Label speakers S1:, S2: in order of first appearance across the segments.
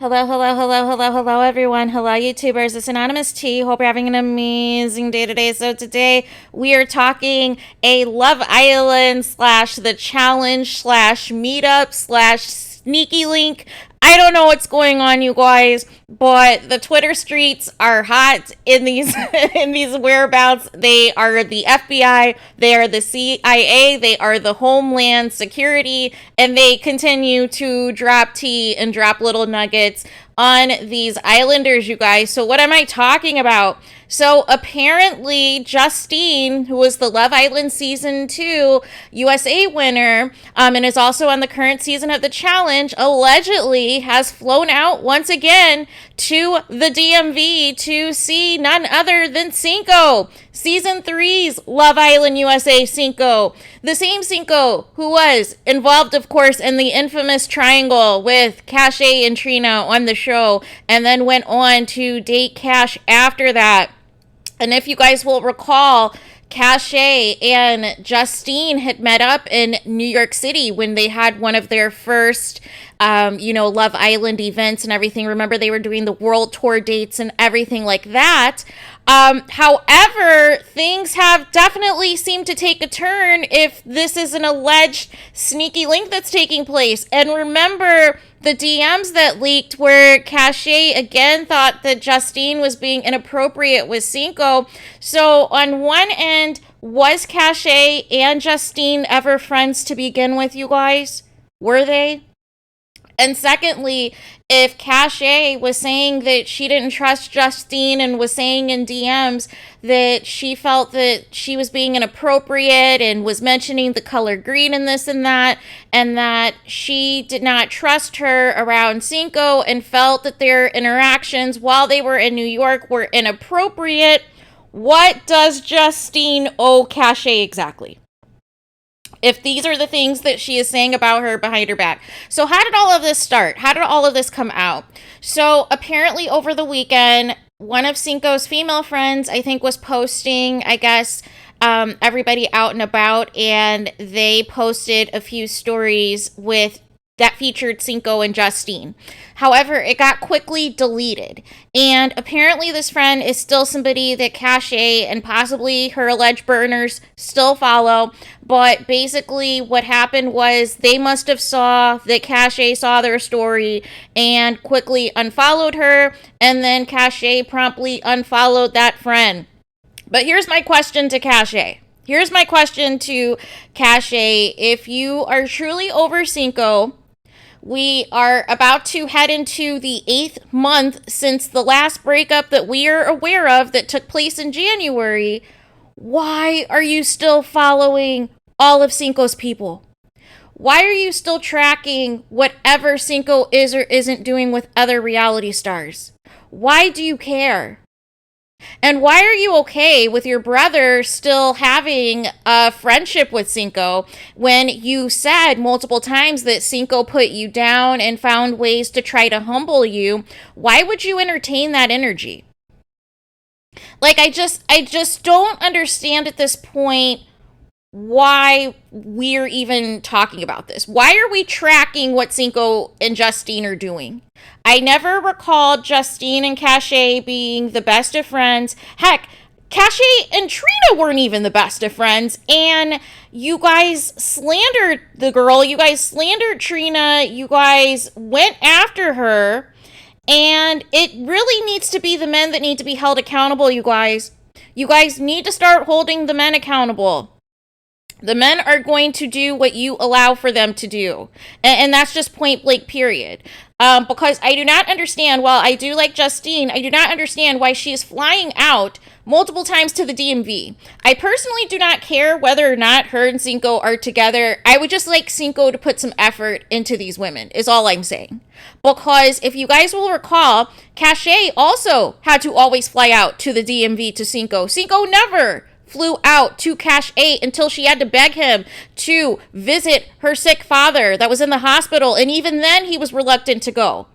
S1: Hello, hello, hello, hello, hello, everyone. Hello, YouTubers. It's Anonymous T. Hope you're having an amazing day today. So today we are talking a Love Island slash the challenge slash meetup slash sneaky link. I don't know what's going on, you guys, but the Twitter streets are hot in these in these whereabouts. They are the FBI, they are the CIA, they are the Homeland Security, and they continue to drop tea and drop little nuggets on these islanders, you guys. So what am I talking about? So apparently Justine, who was the Love Island season 2 USA winner, and is also on the current season of the challenge, allegedly has flown out once again to the DMV to see none other than Cinco, season 3's Love Island USA Cinco. The same Cinco who was involved, of course, in the infamous triangle with Cash and Trina on the show, and then went on to date Cash after that. And if you guys will recall, Cache and Justine had met up in New York City when they had one of their first, Love Island events and everything. Remember, they were doing the world tour dates and everything like that. However, things have definitely seemed to take a turn if this is an alleged sneaky link that's taking place. And remember, the DMs that leaked where Cache again thought that Justine was being inappropriate with Cinco. So on one end, was Cache and Justine ever friends to begin with, you guys? Were they? And secondly, if Cache was saying that she didn't trust Justine and was saying in DMs that she felt that she was being inappropriate and was mentioning the color green and this and that she did not trust her around Cinco and felt that their interactions while they were in New York were inappropriate, what does Justine owe Cache exactly? If these are the things that she is saying about her behind her back. So how did all of this start? How did all of this come out? So apparently over the weekend, one of Cinco's female friends, I think, was posting, I guess, everybody out and about, and they posted a few stories that featured Cinco and Justine. However, it got quickly deleted. And apparently this friend is still somebody that Cache and possibly her alleged burners still follow. But basically what happened was they must have saw that Cache saw their story and quickly unfollowed her. And then Cache promptly unfollowed that friend. But here's my question to Cache. Here's my question to Cache. If you are truly over Cinco, we are about to head into the 8th month since the last breakup that we are aware of that took place in January. Why are you still following all of Cinco's people? Why are you still tracking whatever Cinco is or isn't doing with other reality stars? Why do you care? And why are you okay with your brother still having a friendship with Cinco when you said multiple times that Cinco put you down and found ways to try to humble you? Why would you entertain that energy? Like, I just don't understand at this point why we're even talking about this. Why are we tracking what Cinco and Justine are doing? I never recalled Justine and Cache being the best of friends. Heck, Cache and Trina weren't even the best of friends. And you guys slandered the girl. You guys slandered Trina. You guys went after her. And it really needs to be the men that need to be held accountable, you guys. You guys need to start holding the men accountable. The men are going to do what you allow for them to do. And that's just point blank, period. Because I do not understand, while I do like Justine, I do not understand why she is flying out multiple times to the DMV. I personally do not care whether or not her and Cinco are together. I would just like Cinco to put some effort into these women, is all I'm saying. Because if you guys will recall, Cache also had to always fly out to the DMV to Cinco. Cinco never flew out to Cache until she had to beg him to visit her sick father that was in the hospital, and even then he was reluctant to go.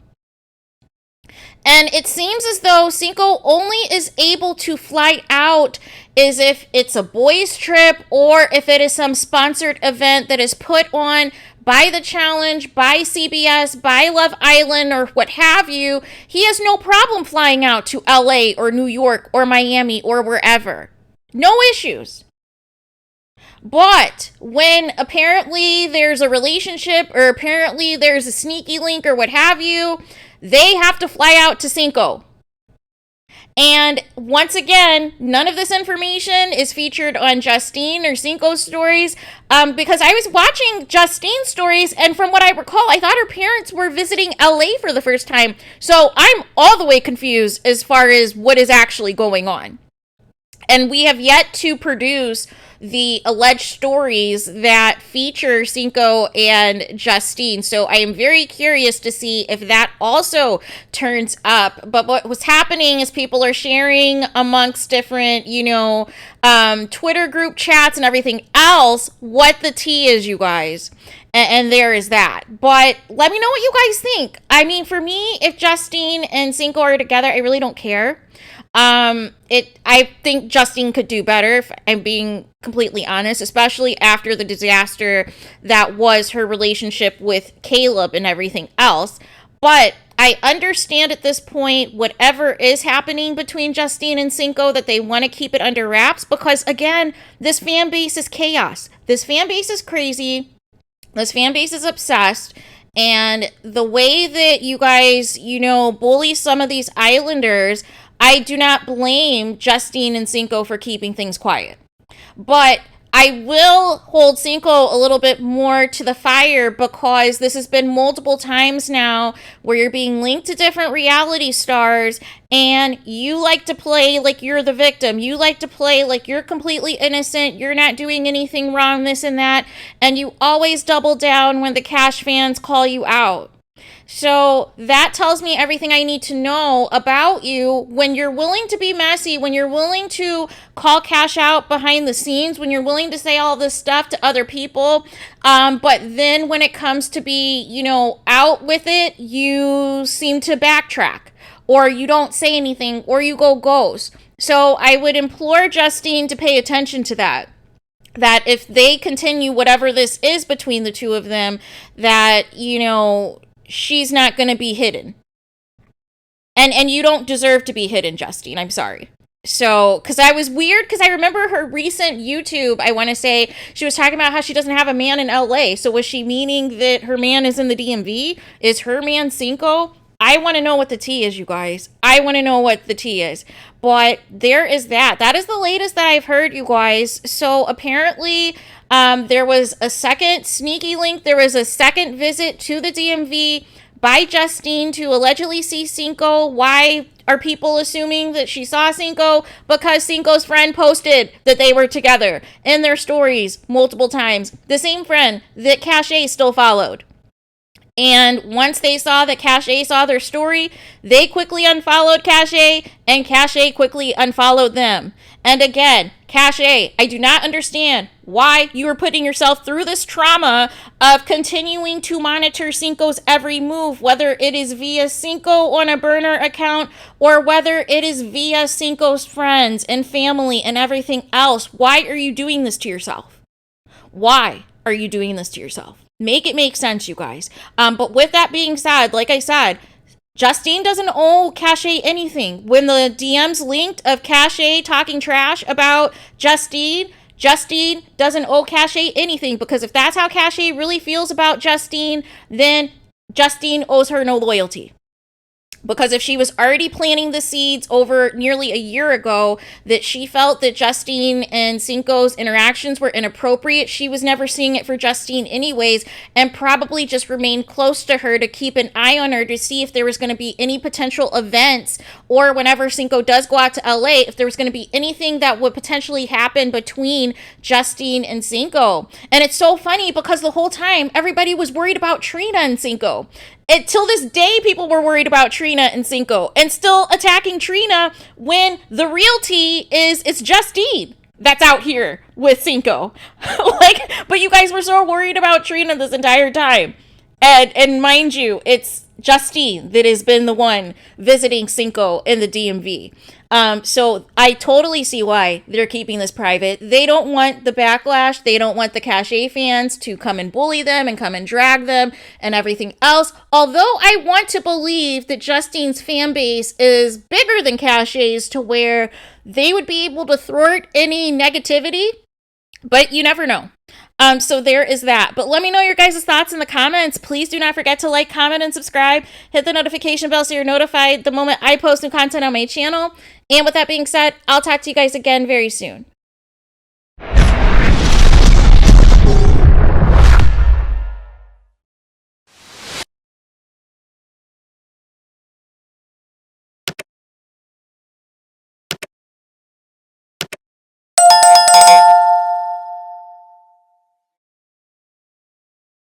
S1: And it seems as though Cinco only is able to fly out as if it's a boys' trip or if it is some sponsored event that is put on by the challenge, by CBS, by Love Island, or what have you, he has no problem flying out to LA or New York or Miami or wherever. No issues. But when apparently there's a relationship or apparently there's a sneaky link or what have you, they have to fly out to Cinco. And once again, none of this information is featured on Justine or Cinco's stories, because I was watching Justine's stories, and from what I recall, I thought her parents were visiting LA for the first time. So I'm all the way confused as far as what is actually going on. And we have yet to produce the alleged stories that feature Cinco and Justine. So I am very curious to see if that also turns up. But what was happening is people are sharing amongst different, Twitter group chats and everything else what the tea is, you guys. And there is that. But let me know what you guys think. I mean, for me, if Justine and Cinco are together, I really don't care. I think Justine could do better, if I'm being completely honest, especially after the disaster that was her relationship with Caleb and everything else. But I understand at this point, whatever is happening between Justine and Cinco, that they want to keep it under wraps, because again, this fan base is chaos. This fan base is crazy. This fan base is obsessed. And the way that you guys, bully some of these islanders, I do not blame Justine and Cinco for keeping things quiet. But I will hold Cinco a little bit more to the fire, because this has been multiple times now where you're being linked to different reality stars and you like to play like you're the victim. You like to play like you're completely innocent. You're not doing anything wrong, this and that. And you always double down when the Cash fans call you out. So that tells me everything I need to know about you when you're willing to be messy, when you're willing to call Cash out behind the scenes, when you're willing to say all this stuff to other people. But then when it comes to be, out with it, you seem to backtrack, or you don't say anything, or you go ghost. So I would implore Justine to pay attention to that. That if they continue whatever this is between the two of them, that, she's not going to be hidden. And you don't deserve to be hidden, Justine. I'm sorry. So, because I was weird, because I remember her recent YouTube, I want to say, she was talking about how she doesn't have a man in LA. So was she meaning that her man is in the DMV? Is her man Cinco? I want to know what the tea is, you guys. I want to know what the tea is. But there is that. That is the latest that I've heard, you guys. So apparently there was a second sneaky link. There was a second visit to the DMV by Justine to allegedly see Cinco. Why are people assuming that she saw Cinco? Because Cinco's friend posted that they were together in their stories multiple times. The same friend that Cache still followed. And once they saw that Cache saw their story, they quickly unfollowed Cache, and Cache quickly unfollowed them. And again, Cache, I do not understand why you are putting yourself through this trauma of continuing to monitor Cinco's every move, whether it is via Cinco on a burner account or whether it is via Cinco's friends and family and everything else. Why are you doing this to yourself? Why are you doing this to yourself? Make it make sense, you guys. But with that being said, like I said, Justine doesn't owe Cache anything. When the DMs linked of Cache talking trash about Justine doesn't owe Cache anything, because if that's how Cache really feels about Justine, then Justine owes her no loyalty. Because if she was already planting the seeds over nearly a year ago that she felt that Justine and Cinco's interactions were inappropriate, she was never seeing it for Justine anyways, and probably just remained close to her to keep an eye on her to see if there was going to be any potential events, or whenever Cinco does go out to LA, if there was going to be anything that would potentially happen between Justine and Cinco. And it's so funny because the whole time everybody was worried about Trina and Cinco. Until this day, people were worried about Trina and Cinco and still attacking Trina when the real tea is it's Justine that's out here with Cinco. But you guys were so worried about Trina this entire time. And mind you, it's Justine that has been the one visiting Cinco in the DMV. So I totally see why they're keeping this private. They don't want the backlash. They don't want the Cache fans to come and bully them and come and drag them and everything else. Although I want to believe that Justine's fan base is bigger than Cache's to where they would be able to thwart any negativity, but you never know. So there is that. But let me know your guys' thoughts in the comments. Please do not forget to like, comment, and subscribe. Hit the notification bell so you're notified the moment I post new content on my channel. And with that being said, I'll talk to you guys again very soon.